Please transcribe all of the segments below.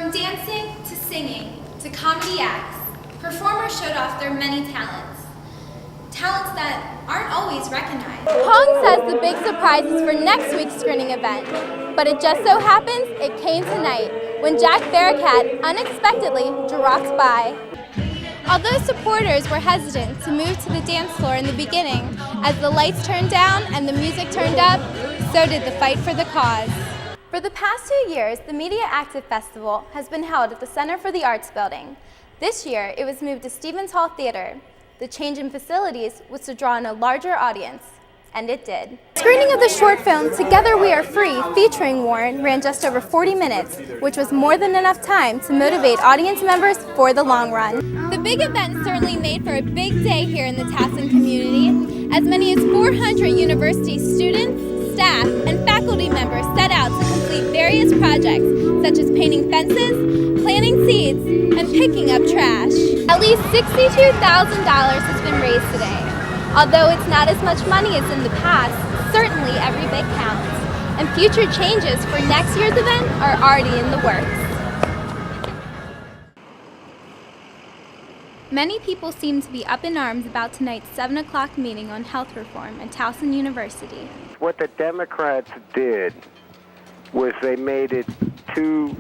From dancing to singing to comedy acts, performers showed off their many talents. Talents that aren't always recognized. Hong says the big surprise is for next week's screening event, but it just so happens it came tonight when Jack Bearcat unexpectedly dropped by. Although supporters were hesitant to move to the dance floor in the beginning, as the lights turned down and the music turned up, so did the fight for the cause. For the past 2 years, the Media Active Festival has been held at the Center for the Arts building. This year, it was moved to Stevens Hall Theater. The change in facilities was to draw in a larger audience, and it did. Screening of the short film Together We Are Free, featuring Warren, ran just over 40 minutes, which was more than enough time to motivate audience members for the long run. The big event certainly made for a big day here in the Towson community. As many as 400 university students, staff, and faculty members set out to complete various projects, such as painting fences, planting seeds, and picking up trash. At least $62,000 has been raised today. Although it's not as much money as in the past, certainly every bit counts. And future changes for next year's event are already in the works. Many people seem to be up in arms about tonight's 7 o'clock meeting on health reform at Towson University. What the Democrats did was they made it too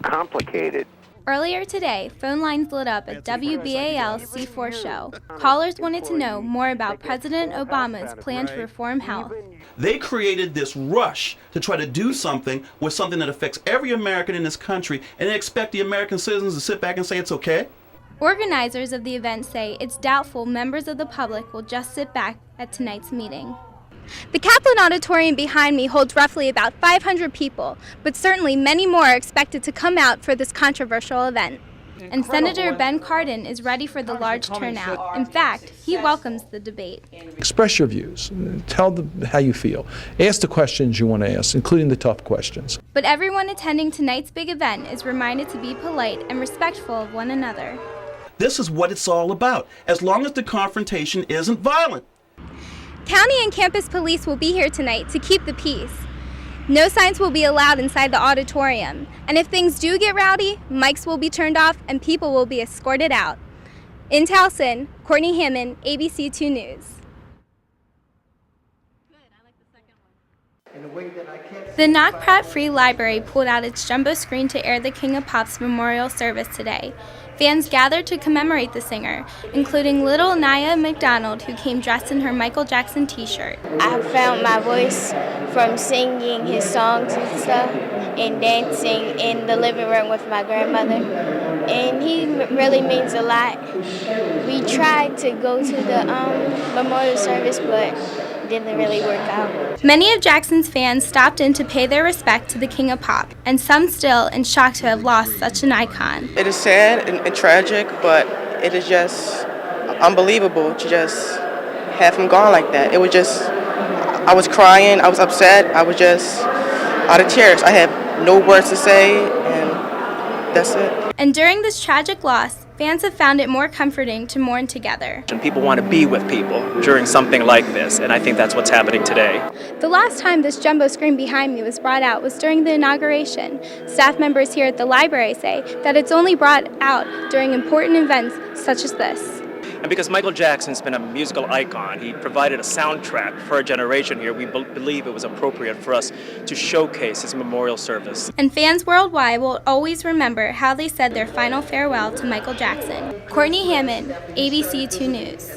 complicated. Earlier today, phone lines lit up at WBAL's C4 show. Callers wanted to know more about President Obama's plan to reform health. They created this rush to try to do something with something that affects every American in this country, and they expect the American citizens to sit back and say it's okay? Organizers of the event say it's doubtful members of the public will just sit back at tonight's meeting. The Kaplan Auditorium behind me holds roughly about 500 people, but certainly many more are expected to come out for this controversial event. And Senator Ben Cardin is ready for the large turnout. In fact, he welcomes the debate. Express your views. Tell them how you feel. Ask the questions you want to ask, including the tough questions. But everyone attending tonight's big event is reminded to be polite and respectful of one another. This is what it's all about, as long as the confrontation isn't violent. County and campus police will be here tonight to keep the peace. No signs will be allowed inside the auditorium. And if things do get rowdy, mics will be turned off and people will be escorted out. In Towson, Courtney Hammond, ABC 2 News. The Knock Pratt Free Library pulled out its jumbo screen to air the King of Pop's memorial service today. Fans gathered to commemorate the singer, including little Nia McDonald, who came dressed in her Michael Jackson t-shirt. I found my voice from singing his songs and stuff and dancing in the living room with my grandmother. And he really means a lot. We tried to go to the memorial service, but didn't really work out. Many of Jackson's fans stopped in to pay their respect to the King of Pop, and some still in shock to have lost such an icon. It is sad and tragic, but it is just unbelievable to just have him gone like that. It was just, I was crying, I was upset, I was just out of tears. I had no words to say, and that's it. And during this tragic loss, fans have found it more comforting to mourn together. And people want to be with people during something like this, and I think that's what's happening today. The last time this jumbo screen behind me was brought out was during the inauguration. Staff members here at the library say that it's only brought out during important events such as this. And because Michael Jackson's been a musical icon, he provided a soundtrack for a generation here, we believe it was appropriate for us to showcase his memorial service. And fans worldwide will always remember how they said their final farewell to Michael Jackson. Courtney Hammond, ABC 2 News.